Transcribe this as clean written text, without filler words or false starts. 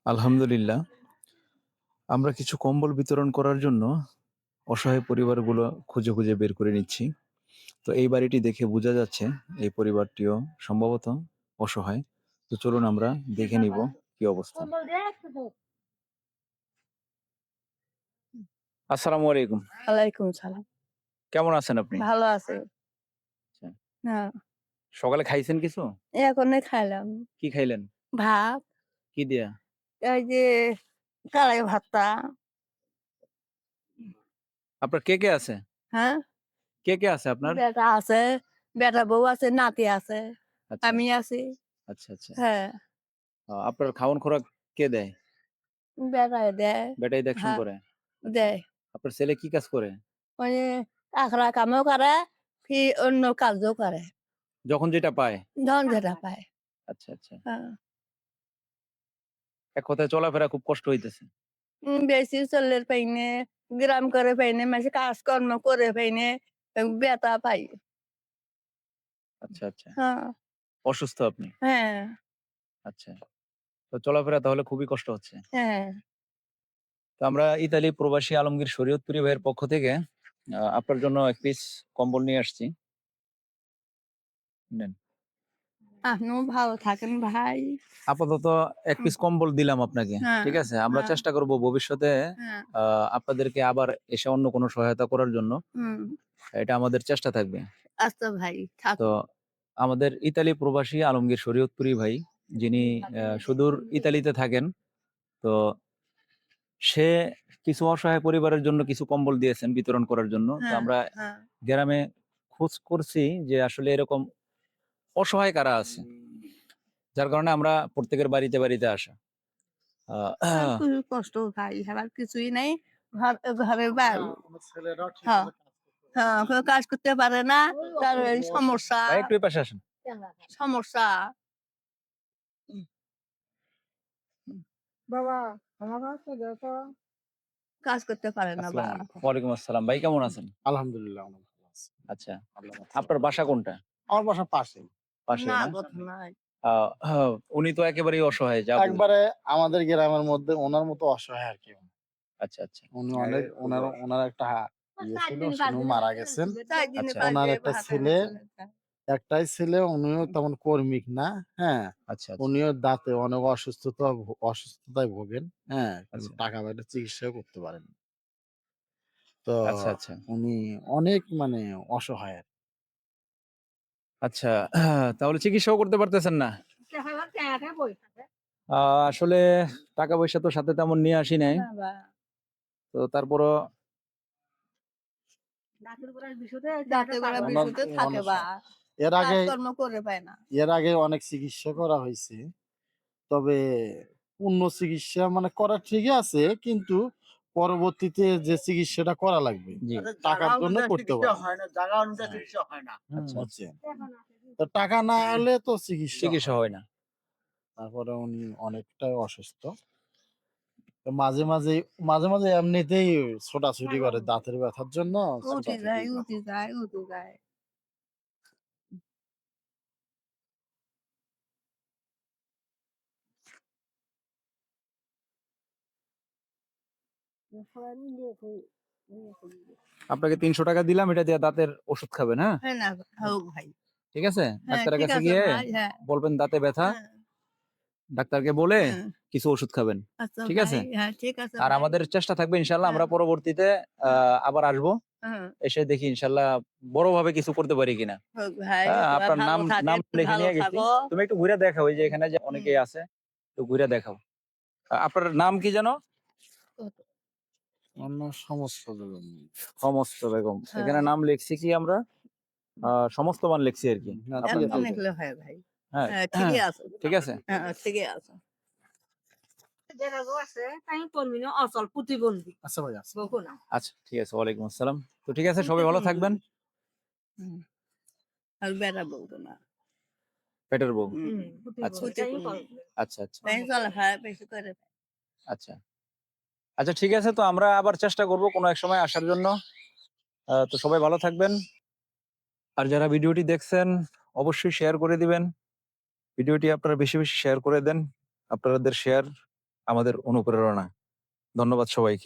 আলহামদুলিল্লাহ। আমরা কিছু কম্বল বিতরণ করার জন্য অসহায় পরিবারগুলো খুঁজে বের করে নিচ্ছি। তো এই বাড়িটি দেখে বোঝা যাচ্ছে এই পরিবারটিও সম্ভবত অসহায়। তো চলুন আমরা দেখে নিব কি অবস্থা। আসসালামু আলাইকুম। ওয়ালাইকুম সালাম। কেমন আছেন আপনি? ভালো আছি। আচ্ছা। হ্যাঁ, সকালে খাইছেন কিছু? এখনই খাইলাম। কি খাইলেন? ভাত, কি দিয়া? এই যে কালাই ভর্তা। আপনার কে আছে? হ্যাঁ, কে আছে আপনার? বেটা আছে, বেটা বউ আছে, নাতি আছে, আচ্ছা, আমি আছি। আচ্ছা। হ্যাঁ, আপনার খাওন খোরাক কে দেয়? বেটায় দেয়। বেটাই দেখশন হ্যাঁ, করে? আচ্ছা। দেয়। আপনার ছেলে কি কাজ করে? ওই যে আখড়া কামও করে, অন্য কাজও করে। যখন যেটা পায়? যখন যেটা পায়। আচ্ছা। হ্যাঁ। এক কথায় চলাফেরা খুব কষ্ট হইতেছে। বেশি চলের পাইনে, গ্রাম করে পাইনে, মাসে কাজকর্ম করে পাইনে, বেতা পাই। আচ্ছা। হ্যাঁ, অসুস্থ আপনি? হ্যাঁ, আচ্ছা। তো চলাফেরা তাহলে খুবই কষ্ট হচ্ছে। হ্যাঁ। তো আমরা ইতালি প্রবাসী আলমগীর শরীয়তপুরী ভাইয়ের পক্ষ থেকে আপনার জন্য এক পিস কম্বল নিয়ে আসছি। নেন। আপনিও ভালো থাকেন ভাই। আপাতত এক হুম, পিস কম্বল দিলাম আপনাকে। হ্যাঁ, ঠিক আছে? আমরা হ্যাঁ, চেষ্টা করব ভবিষ্যতে হ্যাঁ, আপনাদেরকে আবার এসে অন্য কোনো সহায়তা করার জন্য। হুম। এটা আমাদের চেষ্টা থাকবে। আচ্ছা ভাই, তো থাকুন। আমাদের ইতালি প্রবাসী আলমগীর শরীয়তপুরী ভাই, যিনি সুদূর ইতালিতে থাকেন। তো সে কিছু অসহায় পরিবারের জন্য কিছু কম্বল দিয়েছেন বিতরণ করার জন্য। তো হ্যাঁ, আমরা হ্যাঁ। গ্রামে খোঁজ করছি যে আসলে এরকম অসহায় কারা আছে। যার কারণে আমরা প্রত্যেকের বাড়িতে আসা। আহ খুবই কষ্ট ভাই, আর কিছুই নাই। ঘর ঘরে হ্যাঁ, হ্যাঁ, কেউ কাজ করতে পারে না। তার এই সমস্যা, ভাই একটু এই পাশে আসেন। সমস্যা। কাজ করতে পারে না বা। আসসালামু আলাইকুম। ওয়ালাইকুম আসসালাম। ভাই কেমন আছেন? আলহামদুলিল্লাহ অনেক ভালো আছি। আচ্ছা। আল্লাহর আপনার বাসা কোনটা? আমার বাসা পাশেই। পাশেই না না? কথা নাই। উনি তো একেবারেই অসহায় যা বললেন। একবারে আমাদের গ্রামের মধ্যে ওনার মতো অসহায় আর কেউ না। আচ্ছা। উনি অনেক ওনার একটা ইয়ে ছিল, উনি মারা গেছেন। চার দিনে আচ্ছা, পাঁচ ওনার দিনে একটা হাতে ছেলে, চলে যায়। একটাই ছেলে, উনিও তেমন কর্মিক না। হ্যাঁ, আচ্ছা। উনিও দাঁতে অনেক অসুস্থতায় ভোগেন। হ্যাঁ, কিন্তু আচ্ছা, টাকা পয়সা চিকিৎসাও করতে পারেন। তো আচ্ছা। উনি অনেক মানে অসহায় আর কি। আচ্ছা, তাহলে চিকিৎসাও করতে পারতেছেন না? আসলে টাকা পয়সা তো সাথে তেমন নিয়ে আসি নাই। না বা, তো তারপরও দাঁতের গোড়ার ওনার বিশুতে থাকে বা, এর আগে কাজকর্ম করে পায় না। অনেক চিকিৎসা করা হয়েছে। তবে পূর্ণ চিকিৎসা মানে করা ঠিকই আছে, কিন্তু পরবর্তীতে যে চিকিৎসাটা করা লাগবে জি। টাকার জন্য করতে পারে আচ্ছা, বুঝছেন। তো টাকা না হলে তো চিকিৎসা চিকিৎসা হয় হয় না। না। তারপরে উনি অনেকটাই অসুস্থ। তো মাঝে মাঝে এমনিতেই ছোটাছুটি করে দাঁতের ব্যথার জন্য। উঠে ছোটাছুটি যায়, করে। উঠে যায়, উঠে যায়। আপনাকে ৩০০ টাকা দিলাম, এটা দিয়ে দাঁতের ওষুধ খাবেন, হ্যাঁ? হ্যাঁ না, হোক ভাই। ঠিক আছে? হ্যাঁ, ডাক্তারের ঠিক কাছে আছে গিয়ে ভাই। হ্যাঁ, বলবেন দাঁতে ব্যথা, হ্যাঁ, ডাক্তারকে বলে হ্যাঁ। কিছু ওষুধ খাবেন। আচ্ছা ঠিক ভাই। আছে? হ্যাঁ, ঠিক আছে আর ভাই। আমাদের চেষ্টা থাকবে ইনশাআল্লাহ হ্যাঁ, আমরা পরবর্তীতে হ্যাঁ, আবার আসবো। হ্যাঁ। এসে দেখি ইনশাআল্লাহ বড়ভাবে কিছু করতে পারি কিনা। হোক ভাই, তোমরা আপনার ভালো নাম থাকে, নাম একটু লিখে ভালো নিয়ে গেছি। থাকো। তুমি একটু ঘুরে দেখাও, এই যে এখানে যে হুম। অনেকেই আছে, একটু ঘুরে দেখাও। আপনার নাম কি যেন? অন্য সমস্ত বেগম। সমস্ত বেগম। হ্যাঁ, এখানে নাম লিখছি কি আমরা? সমস্ত মান লিখছি আরকি। না ঠিক আপনার এমন আছে। নামটা। লিখলে হয় ভাই। হ্যাঁ, হ্যাঁ, ঠিকই আছে। ঠিক আছে? হ্যাঁ, ঠিকই আছে। আচ্ছা ভাই আচ্ছা। আচ্ছা, ঠিক আছে। ওয়ালাইকুম আসসালাম। তো ঠিক আছে, সবাই ভালো থাকবেন। হুম, আর বেড়া বলতো না। পেটের বউ। হুম, আচ্ছা, আচ্ছা। তাই চলাফেরা বেশি করে। আচ্ছা। আচ্ছা, ঠিক আছে। তো আমরা আবার চেষ্টা করব কোনো এক সময় আসার জন্য। তো সবাই ভালো থাকবেন। আর যারা ভিডিওটি দেখছেন অবশ্যই শেয়ার করে দিবেন। ভিডিওটি আপনারা বেশি শেয়ার করে দেন। আপনাদের শেয়ার আমাদের অনুপ্রেরণা। ধন্যবাদ সবাইকে।